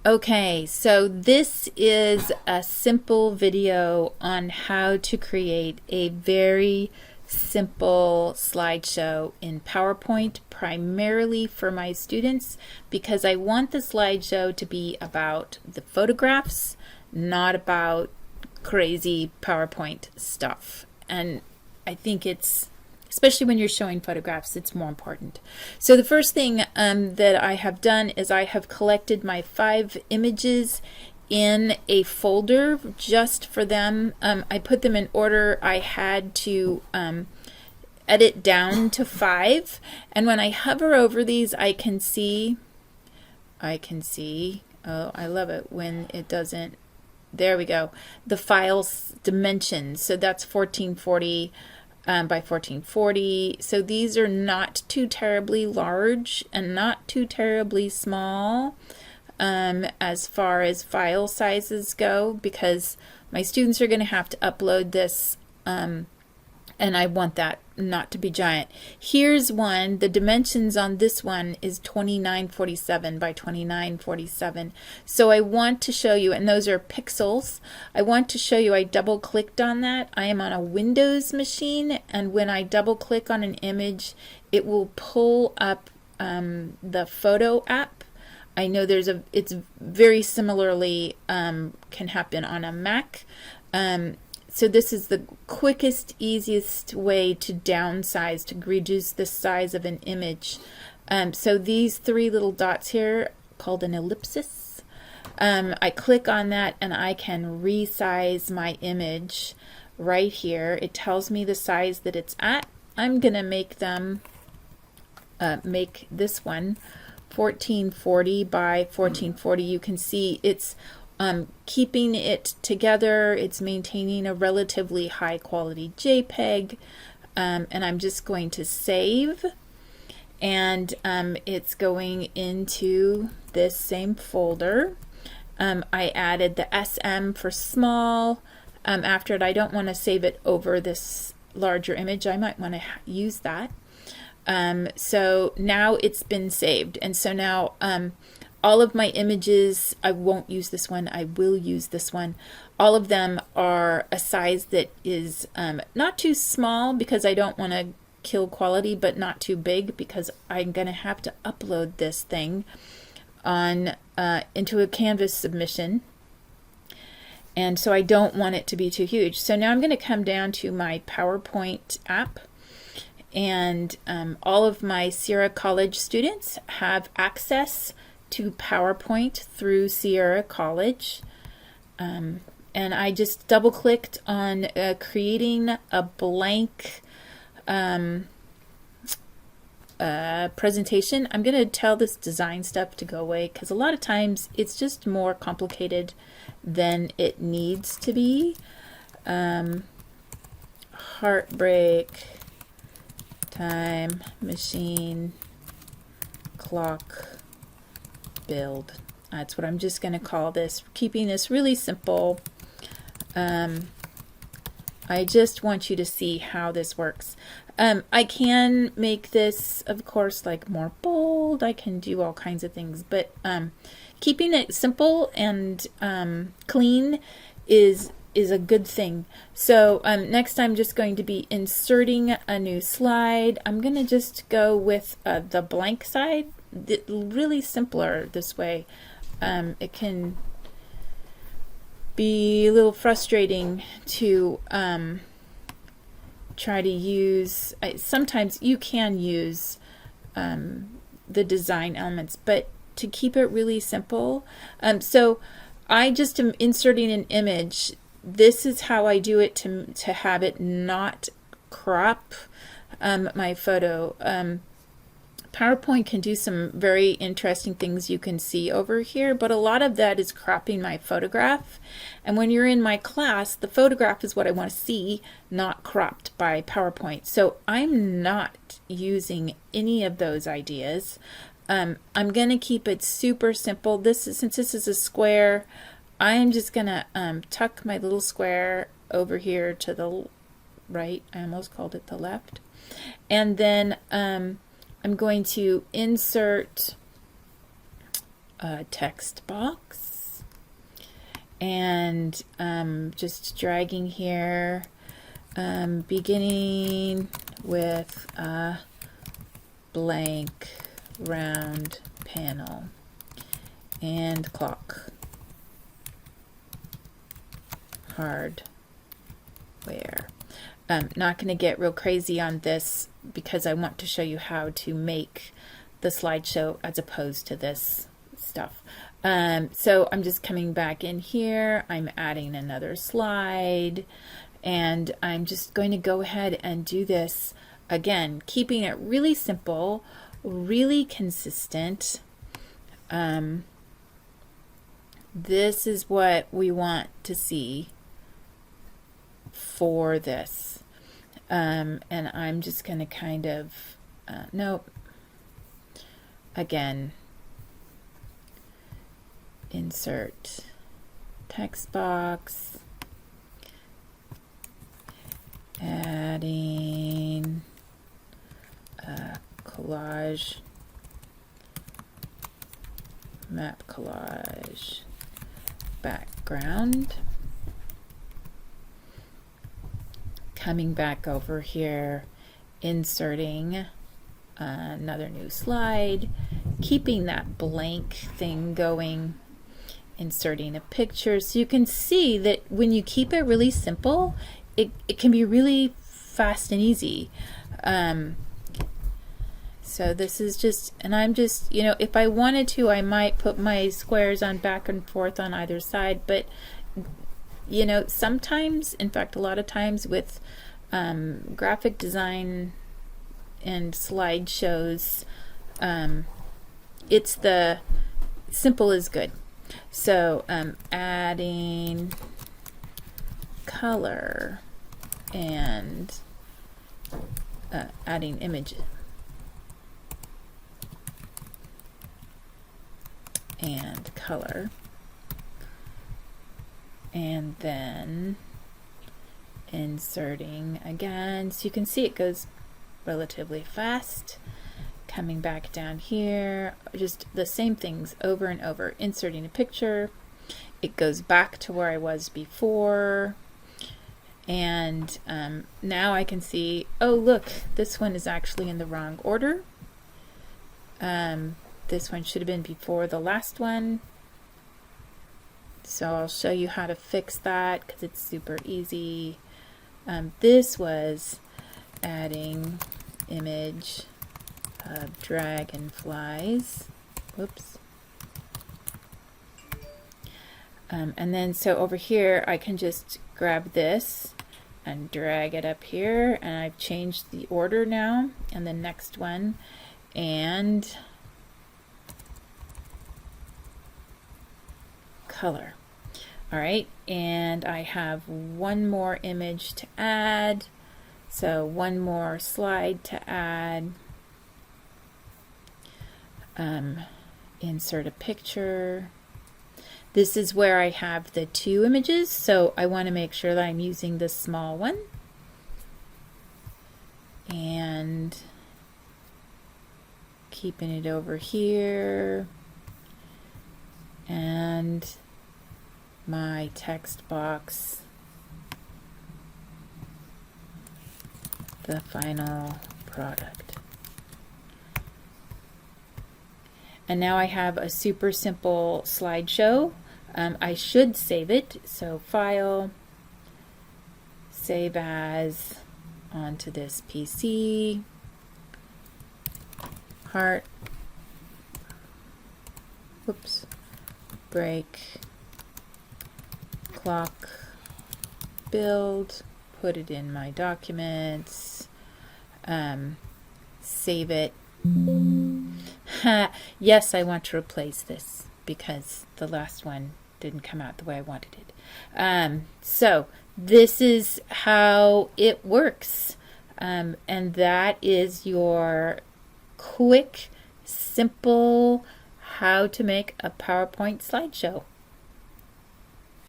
Okay, so this is a simple video on how to create a very simple slideshow in PowerPoint, primarily for my students, because I want the slideshow to be about the photographs, not about crazy PowerPoint stuff. And I think it's, especially when you're showing photographs, it's more important. So the first thing that I have done is I have collected my 5 images in a folder just for them. I put them in order. I had to edit down to 5, and when I hover over these, I can see, oh, I love it when it doesn't, there we go, the file's dimensions. So that's 1440 by 1440. So these are not too terribly large and not too terribly small as far as file sizes go, because my students are going to have to upload this and I want that not to be giant. Here's one. The dimensions on this one is 2947 by 2947. So I want to show you, and those are pixels. I want to show you, I double clicked on that. I am on a Windows machine, and when I double click on an image, it will pull up the photo app. I know it's very similarly can happen on a Mac. So this is the quickest, easiest way to downsize, to reduce the size of an image. So these 3 little dots here, called an ellipsis, I click on that and I can resize my image right here. It tells me the size that it's at. I'm going to make them, make this one 1440 by 1440. You can see it's keeping it together. It's maintaining a relatively high quality JPEG, and I'm just going to save, and it's going into this same folder. I added the SM for small. After it, I don't want to save it over this larger image. I might want to use that. So now it's been saved, and so now all of my images, I won't use this one, I will use this one. All of them are a size that is not too small because I don't want to kill quality, but not too big because I'm going to have to upload this thing on into a Canvas submission. And so I don't want it to be too huge. So now I'm going to come down to my PowerPoint app, and all of my Sierra College students have access to PowerPoint through Sierra College, and I just double clicked on creating a blank presentation. I'm going to tell this design stuff to go away because a lot of times it's just more complicated than it needs to be. Heartbreak, time machine, clock, build. That's what I'm just going to call this, keeping this really simple. I just want you to see how this works. I can make this, of course, like more bold. I can do all kinds of things, but keeping it simple and clean is a good thing. So next I'm just going to be inserting a new slide. I'm going to just go with the blank side. Really simpler this way. It can be a little frustrating to try to use, sometimes you can use the design elements, but to keep it really simple. So I just am inserting an image. This is how I do it to have it not crop my photo. PowerPoint can do some very interesting things you can see over here, but a lot of that is cropping my photograph. And when you're in my class, the photograph is what I want to see, not cropped by PowerPoint. So I'm not using any of those ideas. I'm going to keep it super simple. Since this is a square, I am just going to tuck my little square over here to the right. I almost called it the left. And then I'm going to insert a text box, and just dragging here, beginning with a blank round panel and clock, hardware. Not going to get real crazy on this because I want to show you how to make the slideshow as opposed to this stuff. So I'm just coming back in here, I'm adding another slide, and I'm just going to go ahead and do this again, keeping it really simple, really consistent. This is what we want to see for this. And I'm just going to kind of, nope, again, insert text box, adding a collage, map collage background. Coming back over here, inserting another new slide, keeping that blank thing going, inserting a picture. So you can see that when you keep it really simple, it can be really fast and easy. So this is just, and I'm just, you know, if I wanted to, I might put my squares on back and forth on either side, but you know, sometimes, in fact, a lot of times with graphic design and slideshows, it's the simple is good. So adding color and adding image and color, and then inserting again, so you can see it goes relatively fast. Coming back down here, just the same things over and over, inserting a picture, it goes back to where I was before, and now I can see, oh look, this one is actually in the wrong order. This one should have been before the last one. So I'll show you how to fix that because it's super easy. This was adding image of dragonflies. Whoops. And then so over here I can just grab this and drag it up here, and I've changed the order now, and the next one, and color. All right, and I have one more image to add, so one more slide to add. Insert a picture. This is where I have the two images, so I want to make sure that I'm using the small one. And keeping it over here. And my text box, the final product. And now I have a super simple slideshow. I should save it, so File, Save As, onto this PC, Heart, whoops, break, clock, build, put it in my documents, save it. Yes, I want to replace this because the last one didn't come out the way I wanted it. So this is how it works, and that is your quick, simple how to make a PowerPoint slideshow.